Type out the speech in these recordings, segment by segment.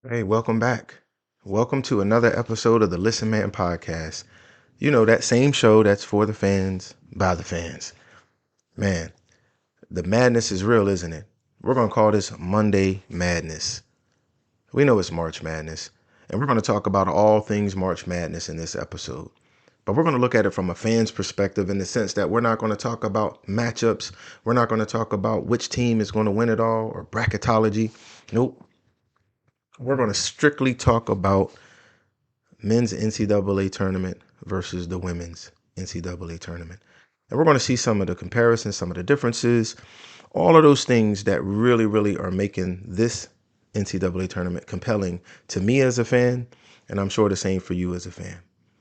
Hey, welcome back. Welcome to another episode of the Listen Man podcast. You know, that same show that's for the fans, by the fans. Man, the madness is real, isn't it? We're going to call this Monday Madness. We know it's March Madness, and we're going to talk about all things March Madness in this episode. But we're going to look at it from a fan's perspective in the sense that we're not going to talk about matchups. We're not going to talk about which team is going to win it all or bracketology. Nope. We're going to strictly talk about men's NCAA tournament versus the women's NCAA tournament. And we're going to see some of the comparisons, some of the differences, all of those things that really are making this NCAA tournament compelling to me as a fan, and I'm sure the same for you as a fan.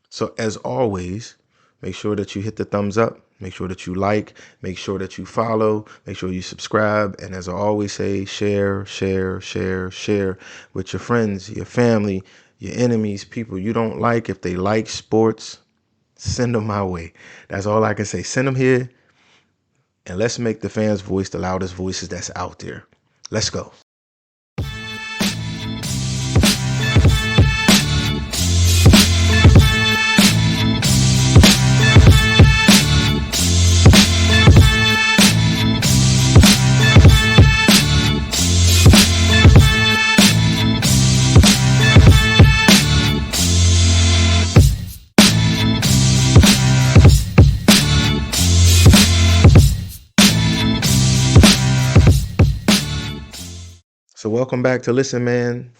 So as always, make sure that you hit the thumbs up, make sure that you like, make sure that you follow, make sure you subscribe, and as I always say, share with your friends, your family, your enemies, people you don't like. If they like sports, send them my way. That's all I can say. Send them here, and let's make the fans' voice the loudest voices that's out there. Let's go. So welcome back to Listen Man,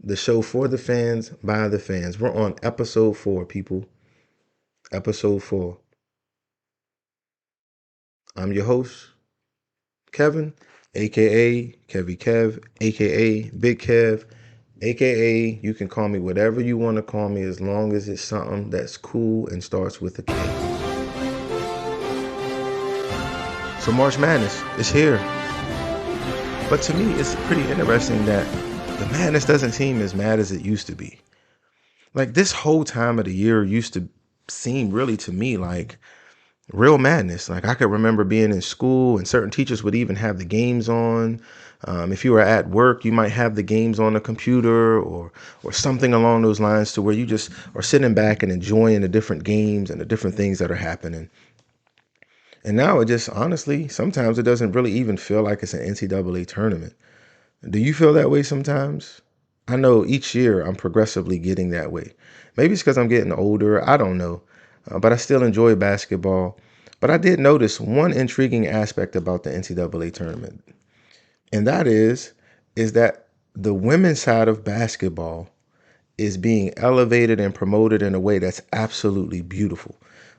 the show for the fans, by the fans. We're on episode 4, people. Episode 4. I'm your host, Kevin, aka Kevy Kev, aka Big Kev, aka you can call me whatever you want to call me as long as it's something that's cool and starts with a K. So March Madness is here. But to me, it's pretty interesting that the madness doesn't seem as mad as it used to be. Like this whole time of the year used to seem really to me like real madness. Like I could remember being in school and certain teachers would even have the games on. If you were at work, you might have the games on the computer or something along those lines to where you just are sitting back and enjoying the different games and the different things that are happening. And now it just honestly, sometimes it doesn't really even feel like it's an NCAA tournament. Do you feel that way sometimes? I know each year I'm progressively getting that way. Maybe it's because I'm getting older. I don't know. But I still enjoy basketball. But I did notice one intriguing aspect about the NCAA tournament. And that is that the women's side of basketball is being elevated and promoted in a way that's absolutely beautiful.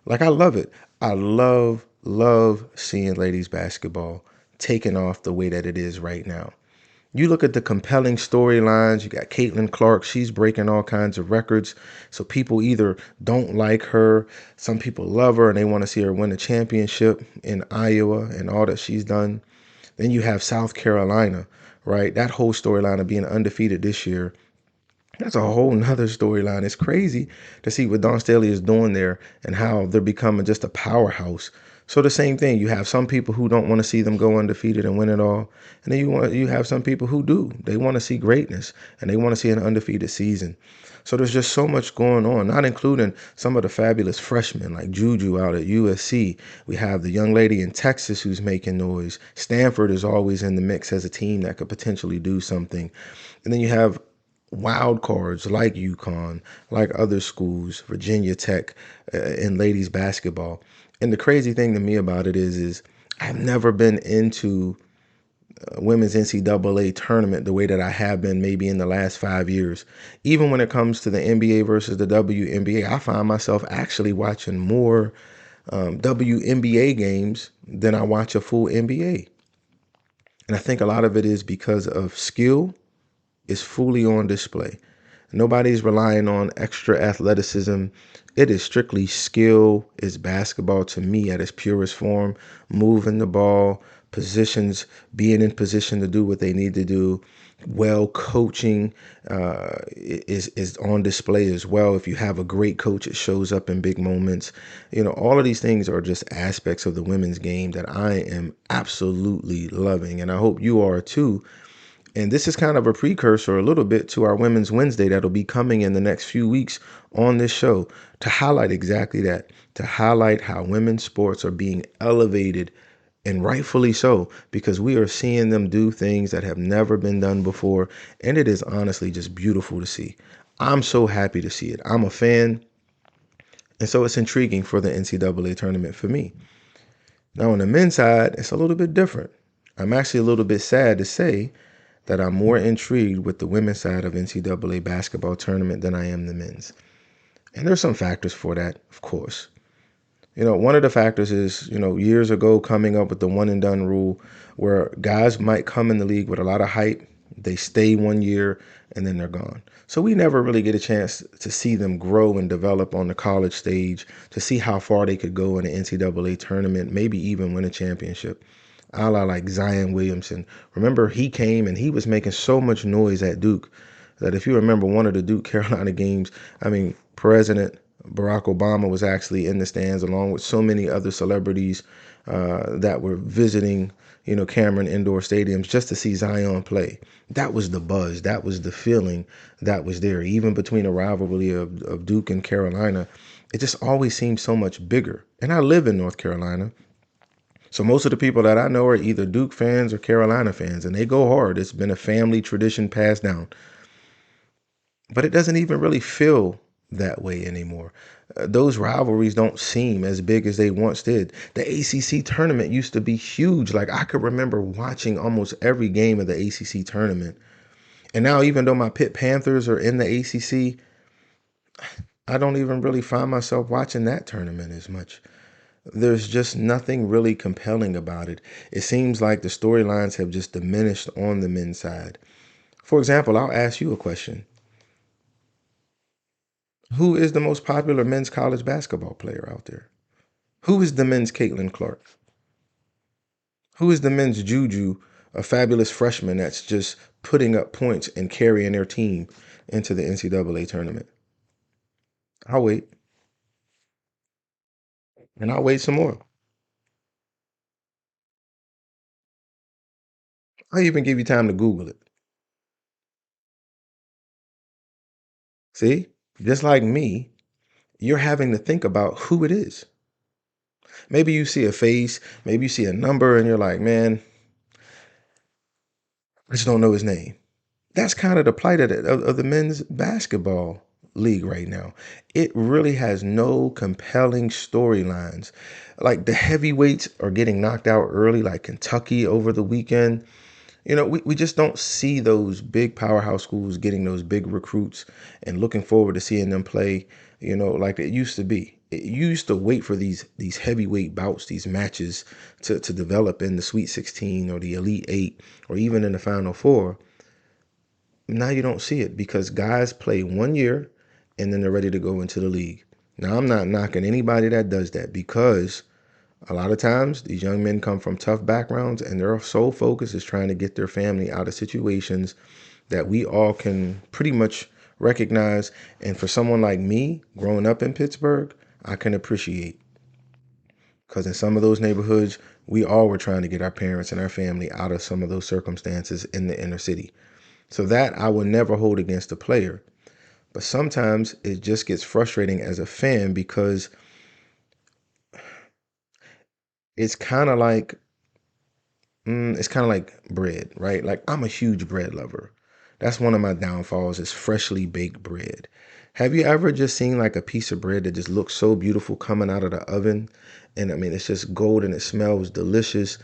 Like I love it. I love seeing ladies basketball taking off the way that it is right now. You look at the compelling storylines. You got Caitlin Clark. She's breaking all kinds of records. So people either don't like her. Some people love her and they want to see her win a championship in Iowa and all that she's done. Then you have South Carolina, right? That whole storyline of being undefeated this year. That's a whole nother storyline. It's crazy to see what Dawn Staley is doing there and how they're becoming just a powerhouse. So the same thing, you have some people who don't want to see them go undefeated and win it all. And then you have some people who do. They want to see greatness and they want to see an undefeated season. So there's just so much going on, not including some of the fabulous freshmen like Juju out at USC. We have the young lady in Texas who's making noise. Stanford is always in the mix as a team that could potentially do something. And then you have wild cards like UConn, like other schools, Virginia Tech, in ladies basketball. And the crazy thing to me about it is I've never been into women's NCAA tournament the way that I have been maybe in the last 5 years. Even when it comes to the NBA versus the WNBA, I find myself actually watching more WNBA games than I watch a full NBA. And I think a lot of it is because of skill is fully on display. Nobody's relying on extra athleticism. It is strictly skill. Is basketball to me at its purest form. Moving the ball, positions, being in position to do what they need to do. Well, coaching is on display as well. If you have a great coach, it shows up in big moments. You know, all of these things are just aspects of the women's game that I am absolutely loving. And I hope you are too. And this is kind of a precursor a little bit to our Women's Wednesday that'll be coming in the next few weeks on this show to highlight exactly that, to highlight how women's sports are being elevated, and rightfully so, because we are seeing them do things that have never been done before. And it is honestly just beautiful to see. I'm so happy to see it. I'm a fan. And so it's intriguing for the NCAA tournament for me. Now, on the men's side, it's a little bit different. I'm actually a little bit sad to say that I'm more intrigued with the women's side of NCAA basketball tournament than I am the men's. And there's some factors for that, of course. One of the factors is, years ago coming up with the one and done rule where guys might come in the league with a lot of hype, they stay 1 year, and then they're gone. So we never really get a chance to see them grow and develop on the college stage, to see how far they could go in the NCAA tournament, maybe even win a championship. A la like Zion Williamson. Remember, he came and he was making so much noise at Duke that if you remember one of the Duke Carolina games, President Barack Obama was actually in the stands along with so many other celebrities that were visiting, Cameron indoor stadiums just to see Zion play. That was the buzz. That was the feeling that was there. Even between the rivalry of Duke and Carolina, it just always seemed so much bigger. And I live in North Carolina. So most of the people that I know are either Duke fans or Carolina fans, and they go hard. It's been a family tradition passed down. But it doesn't even really feel that way anymore. Those rivalries don't seem as big as they once did. The ACC tournament used to be huge. Like I could remember watching almost every game of the ACC tournament. And now even though my Pitt Panthers are in the ACC, I don't even really find myself watching that tournament as much. There's just nothing really compelling about it. It seems like the storylines have just diminished on the men's side. For example, I'll ask you a question. Who is the most popular men's college basketball player out there? Who is the men's Caitlin Clark? Who is the men's Juju, a fabulous freshman that's just putting up points and carrying their team into the NCAA tournament? I'll wait. And I'll wait some more. I'll even give you time to Google it. See? Just like me, you're having to think about who it is. Maybe you see a face, maybe you see a number, and you're like, man, I just don't know his name. That's kind of the plight of the men's basketball league right now. It really has no compelling storylines. Like the heavyweights are getting knocked out early, like Kentucky over the weekend. We just don't see those big powerhouse schools getting those big recruits and looking forward to seeing them play, like it used to be. You used to wait for these heavyweight bouts, these matches to develop in the Sweet 16 or the Elite Eight or even in the Final Four. Now you don't see it because guys play 1 year and then they're ready to go into the league. Now, I'm not knocking anybody that does that because a lot of times these young men come from tough backgrounds and their sole focus is trying to get their family out of situations that we all can pretty much recognize. And for someone like me, growing up in Pittsburgh, I can appreciate because in some of those neighborhoods, we all were trying to get our parents and our family out of some of those circumstances in the inner city. So that I will never hold against a player. But sometimes it just gets frustrating as a fan because it's kind of like bread, right? Like I'm a huge bread lover. That's one of my downfalls is freshly baked bread. Have you ever just seen like a piece of bread that just looks so beautiful coming out of the oven? And it's just golden. It smells delicious.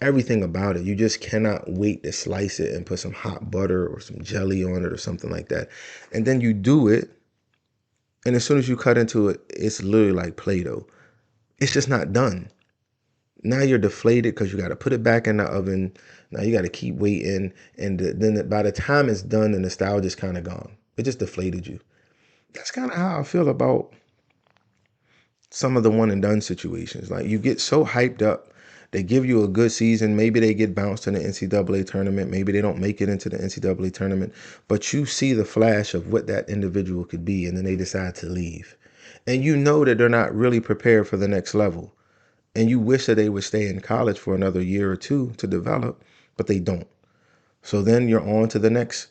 Everything about it. You just cannot wait to slice it and put some hot butter or some jelly on it or something like that. And then you do it. And as soon as you cut into it, it's literally like Play-Doh. It's just not done. Now you're deflated because you got to put it back in the oven. Now you got to keep waiting. And then by the time it's done, the nostalgia's kind of gone. It just deflated you. That's kind of how I feel about some of the one and done situations. Like you get so hyped up. They give you a good season. Maybe they get bounced in the NCAA tournament. Maybe they don't make it into the NCAA tournament. But you see the flash of what that individual could be, and then they decide to leave. And you know that they're not really prepared for the next level. And you wish that they would stay in college for another year or two to develop, but they don't. So then you're on to the next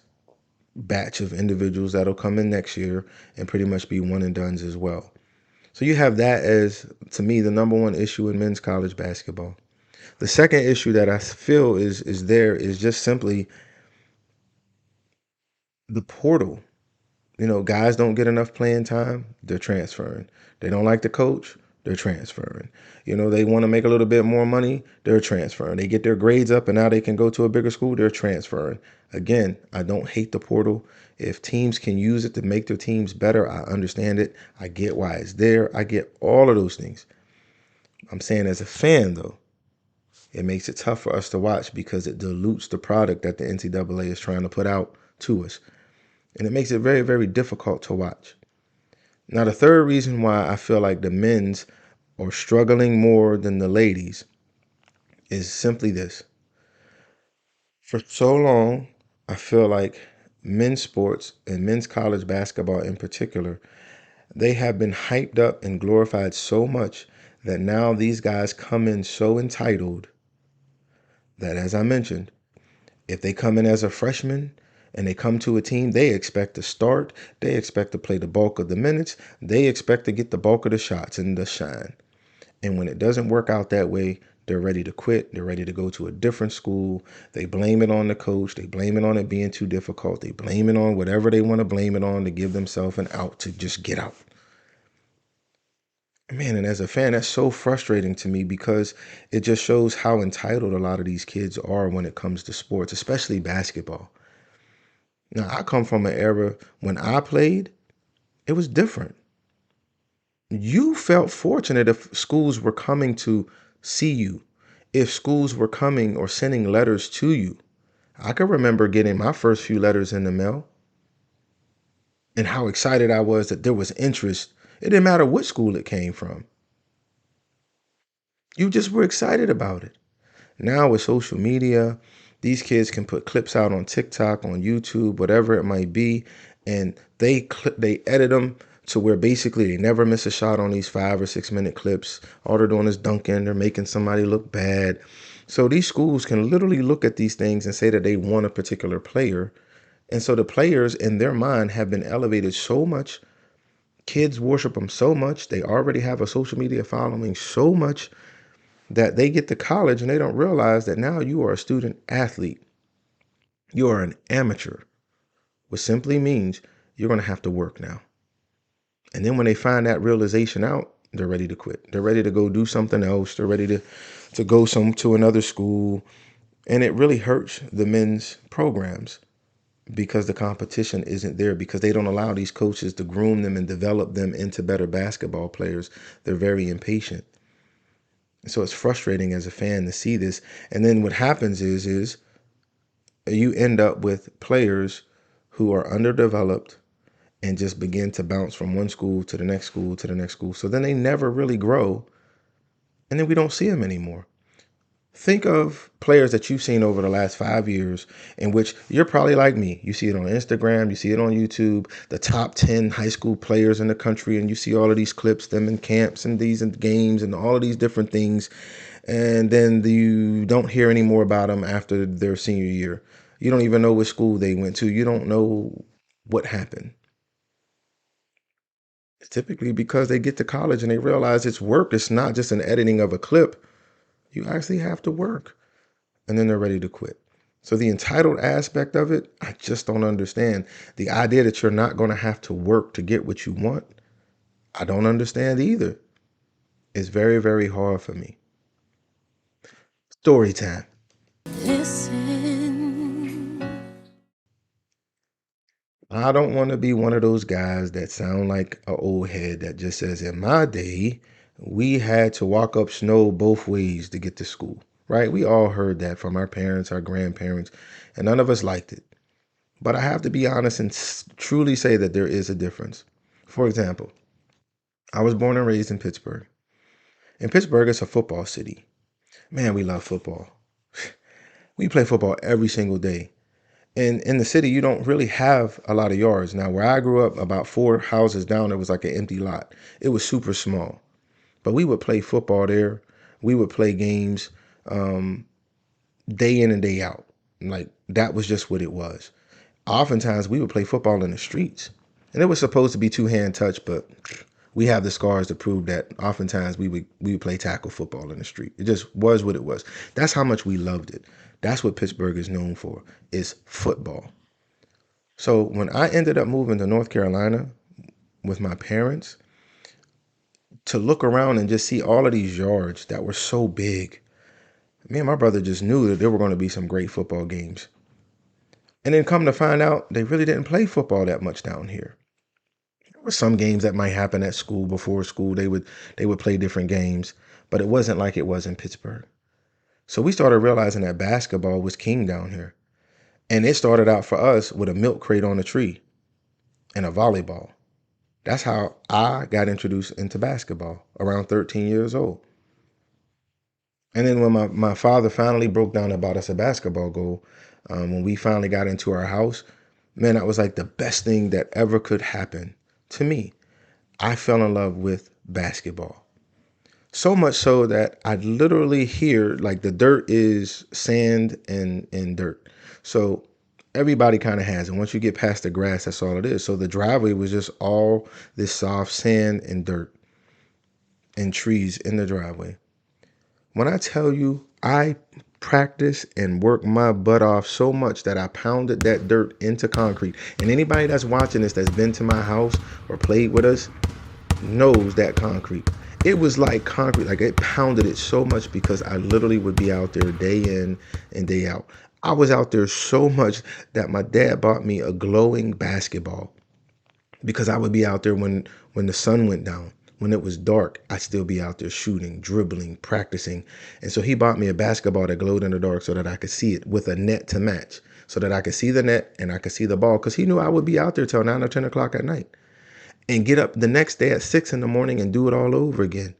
batch of individuals that'll come in next year and pretty much be one and dones as well. So you have that as, to me, the number one issue in men's college basketball. The second issue that I feel is there is just simply the portal. You know, guys don't get enough playing time, they're transferring. They don't like the coach, they're transferring. You know, they want to make a little bit more money, they're transferring. They get their grades up and now they can go to a bigger school, they're transferring. Again, I don't hate the portal. If teams can use it to make their teams better, I understand it. I get why it's there. I get all of those things. I'm saying as a fan, though, it makes it tough for us to watch because it dilutes the product that the NCAA is trying to put out to us. And it makes it very, very difficult to watch. Now, the third reason why I feel like the men's are struggling more than the ladies is simply this. For so long, I feel like men's sports and men's college basketball in particular, they have been hyped up and glorified so much that now these guys come in so entitled that, as I mentioned, if they come in as a freshman and they come to a team, they expect to start, they expect to play the bulk of the minutes, they expect to get the bulk of the shots and the shine. And when it doesn't work out that way, they're ready to quit. They're ready to go to a different school. They blame it on the coach. They blame it on it being too difficult. They blame it on whatever they want to blame it on to give themselves an out to just get out. Man, and as a fan, that's so frustrating to me because it just shows how entitled a lot of these kids are when it comes to sports, especially basketball. Now, I come from an era when I played, it was different. You felt fortunate if schools were coming to see you, if schools were coming or sending letters to you. I can remember getting my first few letters in the mail and how excited I was that there was interest. It didn't matter what school it came from. You just were excited about it. Now with social media, these kids can put clips out on TikTok, on YouTube, whatever it might be, and they edit them to where basically they never miss a shot on these 5 or 6 minute clips. All they're doing is dunking. They're making somebody look bad. So these schools can literally look at these things and say that they want a particular player. And so the players in their mind have been elevated so much. Kids worship them so much. They already have a social media following so much that they get to college and they don't realize that now you are a student athlete. You are an amateur, which simply means you're going to have to work now. And then when they find that realization out, they're ready to quit. They're ready to go do something else. They're ready to go to another school. And it really hurts the men's programs because the competition isn't there, because they don't allow these coaches to groom them and develop them into better basketball players. They're very impatient. So it's frustrating as a fan to see this. And then what happens is you end up with players who are underdeveloped and just begin to bounce from one school to the next school to the next school. So then they never really grow, and then we don't see them anymore. Think of players that you've seen over the last 5 years in which you're probably like me. You see it on Instagram, you see it on YouTube, the top 10 high school players in the country, and you see all of these clips, them in camps and these in games and all of these different things. And then you don't hear any more about them after their senior year. You don't even know what school they went to. You don't know what happened. It's typically because they get to college and they realize it's work. It's not just an editing of a clip. You actually have to work. And then they're ready to quit. So the entitled aspect of it, I just don't understand. The idea that you're not going to have to work to get what you want, I don't understand either. It's very, very hard for me. Story time. Listen. I don't want to be one of those guys that sound like an old head that just says, in my day, we had to walk up snow both ways to get to school, right? We all heard that from our parents, our grandparents, and none of us liked it. But I have to be honest and truly say that there is a difference. For example, I was born and raised in Pittsburgh. And Pittsburgh is a football city. Man, we love football. We play football every single day. And in the city, you don't really have a lot of yards. Now, where I grew up, about 4 houses down, it was like an empty lot. It was super small. But we would play football there. We would play games day in and day out. Like that was just what it was. Oftentimes we would play football in the streets, and it was supposed to be two-hand touch, but we have the scars to prove that oftentimes we would play tackle football in the street. It just was what it was. That's how much we loved it. That's what Pittsburgh is known for, is football. So when I ended up moving to North Carolina with my parents, to look around and just see all of these yards that were so big, me and my brother just knew that there were going to be some great football games. And then come to find out, they really didn't play football that much down here. There were some games that might happen at school. Before school, they would play different games, but it wasn't like it was in Pittsburgh. So we started realizing that basketball was king down here. And it started out for us with a milk crate on a tree and a volleyball. That's how I got introduced into basketball around 13 years old. And then when my father finally broke down and bought us a basketball goal, when we finally got into our house, man, that was like the best thing that ever could happen to me. I fell in love with basketball. So much so that I literally hear like the dirt is sand and dirt. So everybody kind of has it. Once you get past the grass, that's all it is. So the driveway was just all this soft sand and dirt and trees in the driveway. When I tell you, I practiced and worked my butt off so much that I pounded that dirt into concrete. And anybody that's watching this that's been to my house or played with us knows that concrete. It was like concrete, like it pounded it so much because I literally would be out there day in and day out. I was out there so much that my dad bought me a glowing basketball because I would be out there when the sun went down. When it was dark, I'd still be out there shooting, dribbling, practicing. And so he bought me a basketball that glowed in the dark so that I could see it with a net to match, so that I could see the net and I could see the ball, because he knew I would be out there till 9 or 10 o'clock at night and get up the next day at 6 in the morning and do it all over again.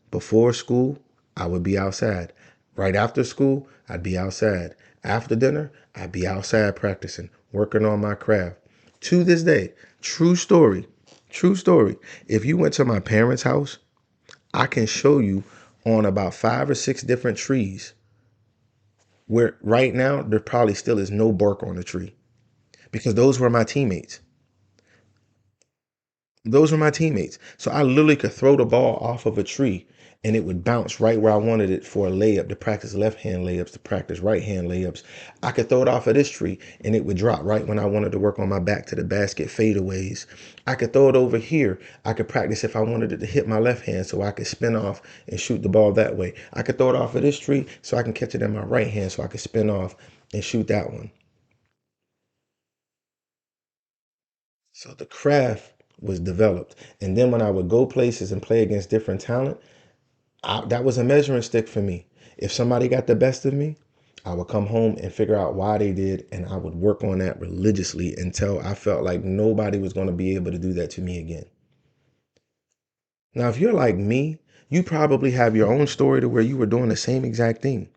Before school, I would be outside. Right after school, I'd be outside. After dinner, I'd be outside practicing, working on my craft. To this day, true story, true story. If you went to my parents' house, I can show you on about 5 or 6 different trees where right now there probably still is no bark on the tree, because those were my teammates. Those were my teammates. So I literally could throw the ball off of a tree and it would bounce right where I wanted it for a layup, to practice left hand layups, to practice right hand layups. I could throw it off of this tree and it would drop right when I wanted to work on my back to the basket fadeaways. I could throw it over here. I could practice if I wanted it to hit my left hand so I could spin off and shoot the ball that way. I could throw it off of this tree so I can catch it in my right hand so I could spin off and shoot that one. So the craft was developed. And then when I would go places and play against different talent, that was a measuring stick for me. If somebody got the best of me, I would come home and figure out why they did, and I would work on that religiously until I felt like nobody was going to be able to do that to me again. Now, if you're like me, you probably have your own story to where you were doing the same exact thing.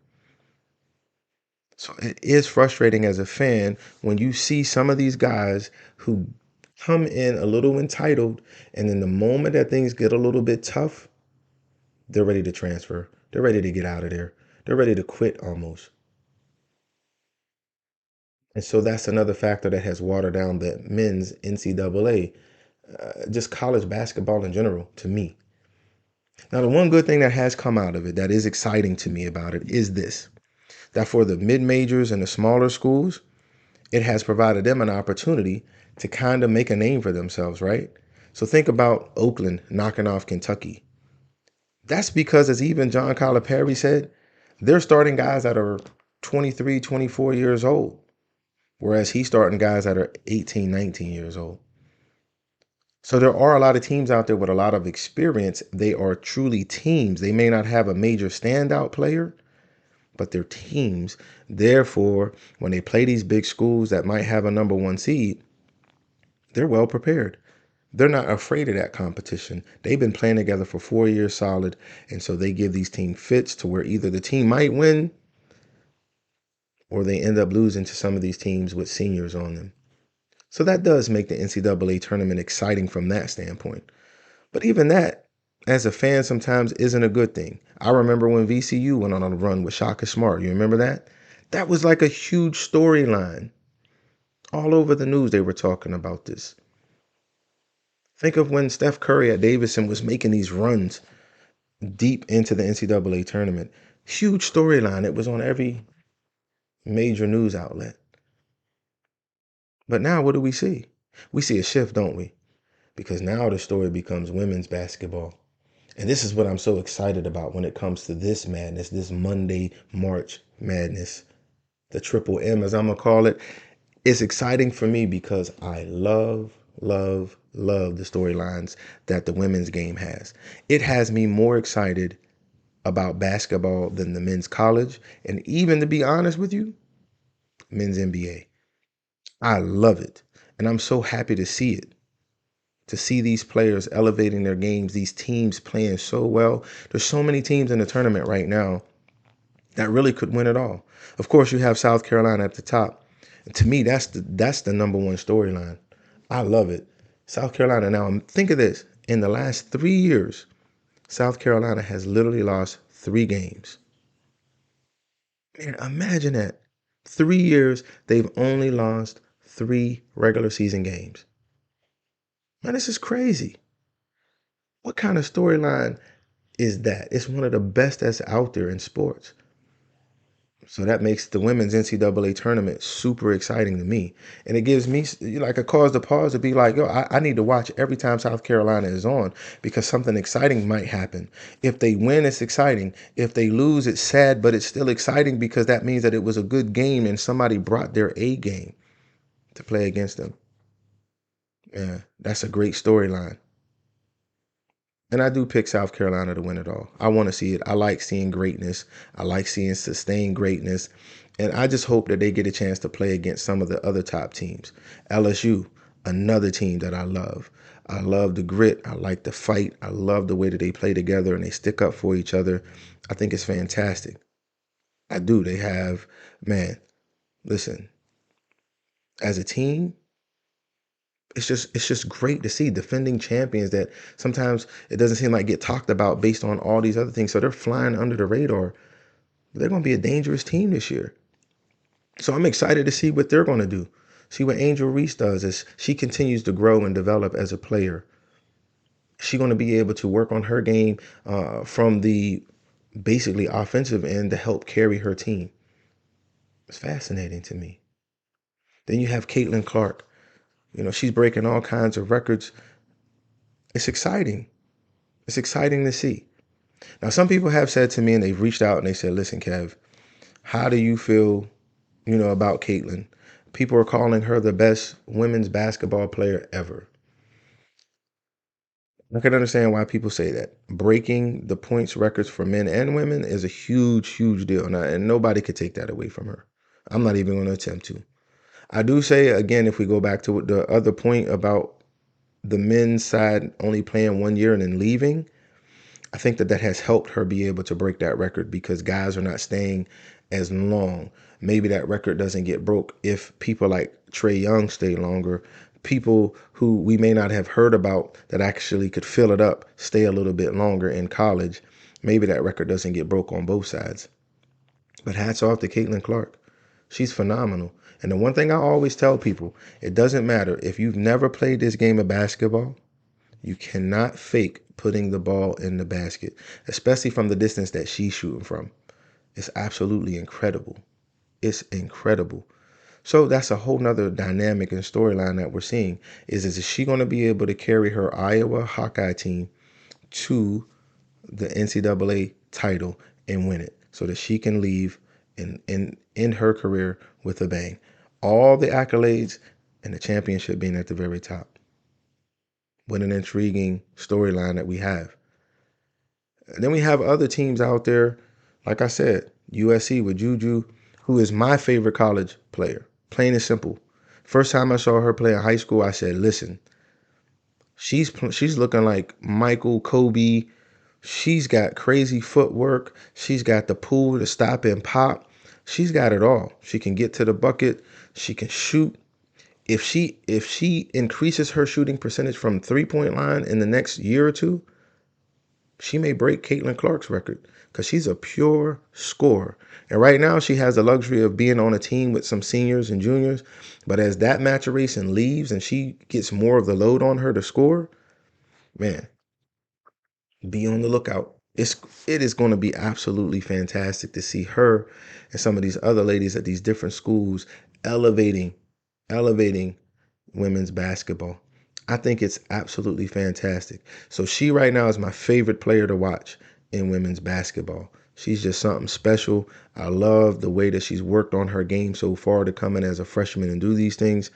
So it is frustrating as a fan when you see some of these guys who come in a little entitled, and then the moment that things get a little bit tough, they're ready to transfer. They're ready to get out of there. They're ready to quit almost. And so that's another factor that has watered down the men's NCAA, just college basketball in general, to me. Now, the one good thing that has come out of it that is exciting to me about it is this: that for the mid majors and the smaller schools, it has provided them an opportunity to kind of make a name for themselves, right? So think about Oakland knocking off Kentucky. That's because, as even John Calipari said, they're starting guys that are 23, 24 years old, whereas he's starting guys that are 18, 19 years old. So there are a lot of teams out there with a lot of experience. They are truly teams. They may not have a major standout player, but they're teams. Therefore, when they play these big schools that might have a number one seed, they're well prepared. They're not afraid of that competition. They've been playing together for 4 years solid. And so they give these team fits to where either the team might win or they end up losing to some of these teams with seniors on them. So that does make the NCAA tournament exciting from that standpoint. But even that, as a fan, sometimes isn't a good thing. I remember when VCU went on a run with Shaka Smart. You remember that? That was like a huge storyline. All over the news, they were talking about this. Think of when Steph Curry at Davidson was making these runs deep into the NCAA tournament. Huge storyline. It was on every major news outlet. But now what do we see? We see a shift, don't we? Because now the story becomes women's basketball. And this is what I'm so excited about when it comes to this madness, this Monday, March madness, the triple M, as I'm going to call it. It's exciting for me because I love, love, love the storylines that the women's game has. It has me more excited about basketball than the men's college. And even to be honest with you, men's NBA. I love it. And I'm so happy to see it. To see these players elevating their games, these teams playing so well. There's so many teams in the tournament right now that really could win it all. Of course, you have South Carolina at the top. And to me, that's the number one storyline. I love it. South Carolina. Now, think of this. In the last 3 years, South Carolina has literally lost 3 games. Man, imagine that. 3 years, they've only lost 3 regular season games. Man, this is crazy. What kind of storyline is that? It's one of the best that's out there in sports. So that makes the women's NCAA tournament super exciting to me. And it gives me like a cause to pause to be like, yo, I need to watch every time South Carolina is on because something exciting might happen. If they win, it's exciting. If they lose, it's sad, but it's still exciting because that means that it was a good game and somebody brought their A game to play against them. Yeah, that's a great storyline. And I do pick South Carolina to win it all. I want to see it. I like seeing greatness. I like seeing sustained greatness. And I just hope that they get a chance to play against some of the other top teams. LSU, another team that I love. I love the grit. I like the fight. I love the way that they play together and they stick up for each other. I think it's fantastic. I do. They have, man, listen, as a team, it's just great to see defending champions that sometimes it doesn't seem like get talked about based on all these other things. So they're flying under the radar. They're going to be a dangerous team this year. So I'm excited to see what they're going to do. See what Angel Reese does as she continues to grow and develop as a player. She's going to be able to work on her game from the basically offensive end to help carry her team. It's fascinating to me. Then you have Caitlin Clark. You know, she's breaking all kinds of records. It's exciting. It's exciting to see. Now, some people have said to me and they've reached out and they said, listen, Kev, how do you feel, about Caitlin? People are calling her the best women's basketball player ever. I can understand why people say that. Breaking the points records for men and women is a huge, huge deal. Now, and nobody could take that away from her. I'm not even going to attempt to. I do say, again, if we go back to the other point about the men's side only playing 1 year and then leaving, I think that has helped her be able to break that record because guys are not staying as long. Maybe that record doesn't get broke if people like Trae Young stay longer. People who we may not have heard about that actually could fill it up, stay a little bit longer in college. Maybe that record doesn't get broke on both sides. But hats off to Caitlin Clark. She's phenomenal. And the one thing I always tell people, it doesn't matter if you've never played this game of basketball, you cannot fake putting the ball in the basket, especially from the distance that she's shooting from. It's absolutely incredible. It's incredible. So that's a whole nother dynamic and storyline that we're seeing. Is she going to be able to carry her Iowa Hawkeye team to the NCAA title and win it so that she can leave in her career with a bang? All the accolades and the championship being at the very top. What an intriguing storyline that we have. And then we have other teams out there, like I said, USC with Juju, who is my favorite college player. Plain and simple. First time I saw her play in high school, I said, listen, she's looking like Michael Kobe. She's got crazy footwork. She's got the pull to stop and pop. She's got it all. She can get to the bucket. She can shoot. If she increases her shooting percentage from 3-point line in the next year or two, She may break Caitlin Clark's record because she's a pure scorer. And right now, she has the luxury of being on a team with some seniors and juniors. But as that maturation leaves and she gets more of the load on her to score, man, be on the lookout. It is going to be absolutely fantastic to see her and some of these other ladies at these different schools elevating elevating women's basketball. I think it's absolutely fantastic. So she right now is my favorite player to watch in women's basketball. She's just something special. I love the way that she's worked on her game so far to come in as a freshman and do these things.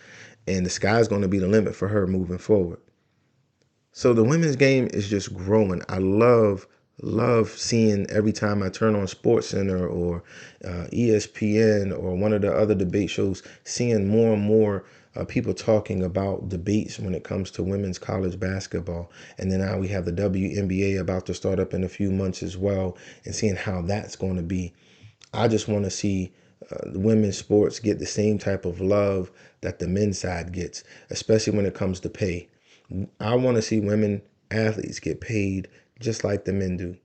And the sky's going to be the limit for her moving forward. So the women's game is just growing. I love seeing every time I turn on Sports Center or ESPN or one of the other debate shows, seeing more and more people talking about debates when it comes to women's college basketball. And then now we have the WNBA about to start up in a few months as well, and seeing how that's going to be. I just want to see women's sports get the same type of love that the men's side gets, especially when it comes to pay. I want to see women athletes get paid just like the men do.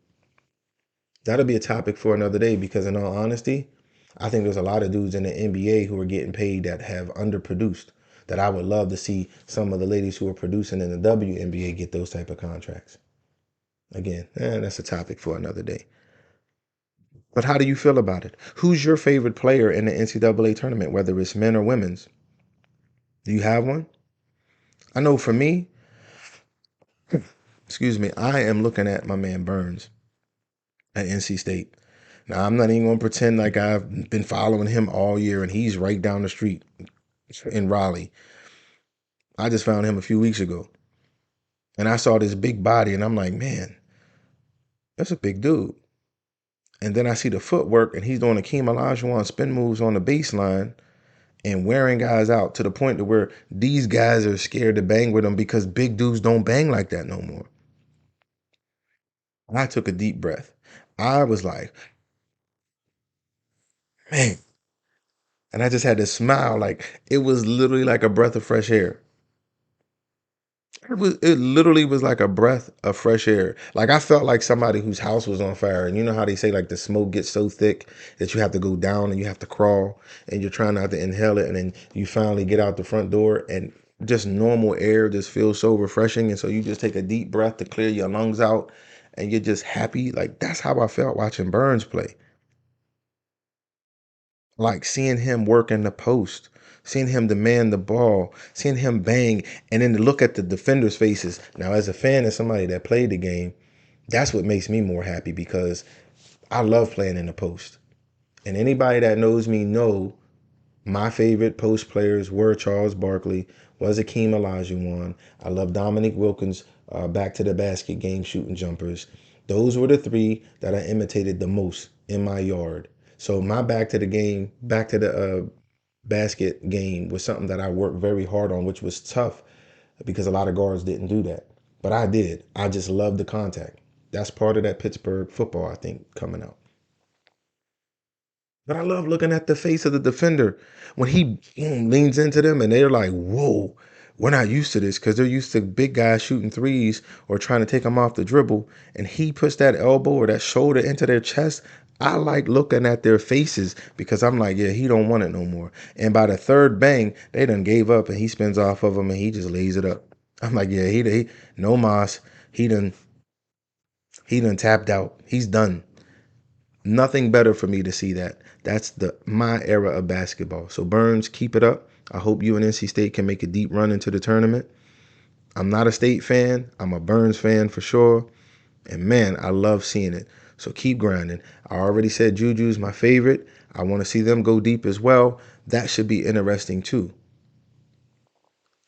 That'll be a topic for another day because, in all honesty, I think there's a lot of dudes in the NBA who are getting paid that have underproduced. That I would love to see some of the ladies who are producing in the WNBA get those type of contracts. Again, that's a topic for another day. But how do you feel about it? Who's your favorite player in the NCAA tournament, whether it's men or women's? Do you have one? I know for me, excuse me, I am looking at my man Burns at NC State. Now, I'm not even going to pretend like I've been following him all year and he's right down the street in Raleigh. I just found him a few weeks ago and I saw this big body and I'm like, man, that's a big dude. And then I see the footwork and he's doing Akeem Olajuwon spin moves on the baseline and wearing guys out to the point to where these guys are scared to bang with him because big dudes don't bang like that no more. I took a deep breath. I was like, man. And I just had to smile. Like it was literally like a breath of fresh air. It literally was like a breath of fresh air. Like I felt like somebody whose house was on fire. And you know how they say like the smoke gets so thick that you have to go down and you have to crawl and you're trying not to inhale it and then you finally get out the front door and just normal air just feels so refreshing. And so you just take a deep breath to clear your lungs out and you're just happy. Like that's how I felt watching Burns play. Like seeing him work in the post, seeing him demand the ball, seeing him bang, and then to look at the defenders' faces. Now, as a fan and somebody that played the game, that's what makes me more happy because I love playing in the post. And anybody that knows me know my favorite post players were Charles Barkley, was Akeem Olajuwon. I love Dominique Wilkins' back to the basket game shooting jumpers. Those were the three that I imitated the most in my yard. So my back to the basket game was something that I worked very hard on, which was tough because a lot of guards didn't do that. But I did. I just love the contact. That's part of that Pittsburgh football, I think, coming out. But I love looking at the face of the defender when he leans into them and they're like, whoa, we're not used to this because they're used to big guys shooting threes or trying to take them off the dribble. And he puts that elbow or that shoulder into their chest. I like looking at their faces because I'm like, yeah, he don't want it no more. And by the third bang, they done gave up and he spins off of them and he just lays it up. I'm like, yeah, he no mas. He done tapped out. He's done. Nothing better for me to see that. That's the my era of basketball. So Burns, keep it up. I hope you and NC State can make a deep run into the tournament. I'm not a State fan. I'm a Burns fan for sure. And man, I love seeing it. So keep grinding. I already said Juju's my favorite. I want to see them go deep as well. That should be interesting too.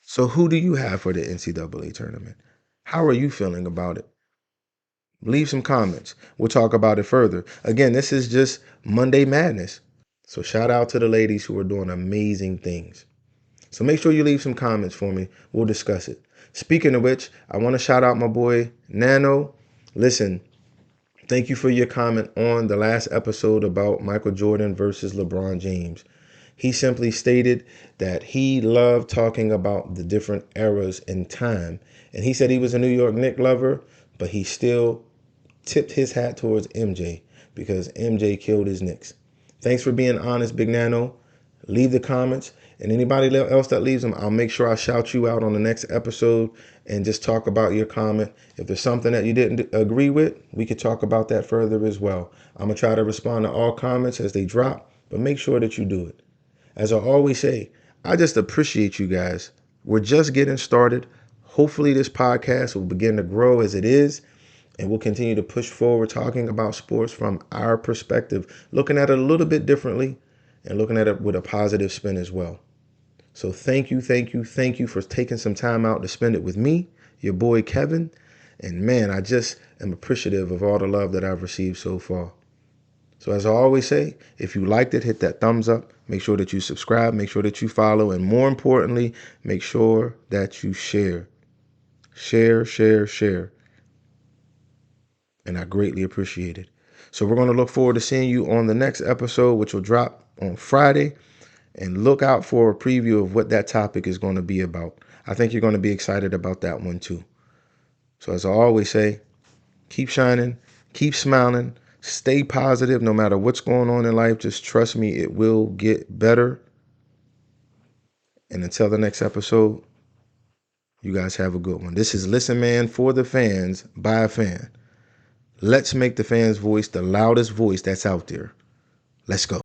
So who do you have for the NCAA tournament? How are you feeling about it? Leave some comments. We'll talk about it further. Again, this is just Monday Madness. So shout out to the ladies who are doing amazing things. So make sure you leave some comments for me. We'll discuss it. Speaking of which, I want to shout out my boy Nano. Listen, thank you for your comment on the last episode about Michael Jordan versus LeBron James. He simply stated that he loved talking about the different eras in time. And he said he was a New York Knicks lover, but he still tipped his hat towards MJ because MJ killed his Knicks. Thanks for being honest, Big Nano. Leave the comments. And anybody else that leaves them, I'll make sure I shout you out on the next episode and just talk about your comment. If there's something that you didn't agree with, we could talk about that further as well. I'm going to try to respond to all comments as they drop, but make sure that you do it. As I always say, I just appreciate you guys. We're just getting started. Hopefully this podcast will begin to grow as it is, and we'll continue to push forward talking about sports from our perspective, looking at it a little bit differently and looking at it with a positive spin as well. So thank you for taking some time out to spend it with me, your boy Kevin. And man, I just am appreciative of all the love that I've received so far. So as I always say, if you liked it, hit that thumbs up. Make sure that you subscribe. Make sure that you follow. And more importantly, make sure that you share. Share. And I greatly appreciate it. So we're going to look forward to seeing you on the next episode, which will drop on Friday. And look out for a preview of what that topic is going to be about. I think you're going to be excited about that one too. So as I always say, keep shining, keep smiling, stay positive no matter what's going on in life. Just trust me, it will get better. And until the next episode, you guys have a good one. This is Listen Man for the fans by a fan. Let's make the fans' voice the loudest voice that's out there. Let's go.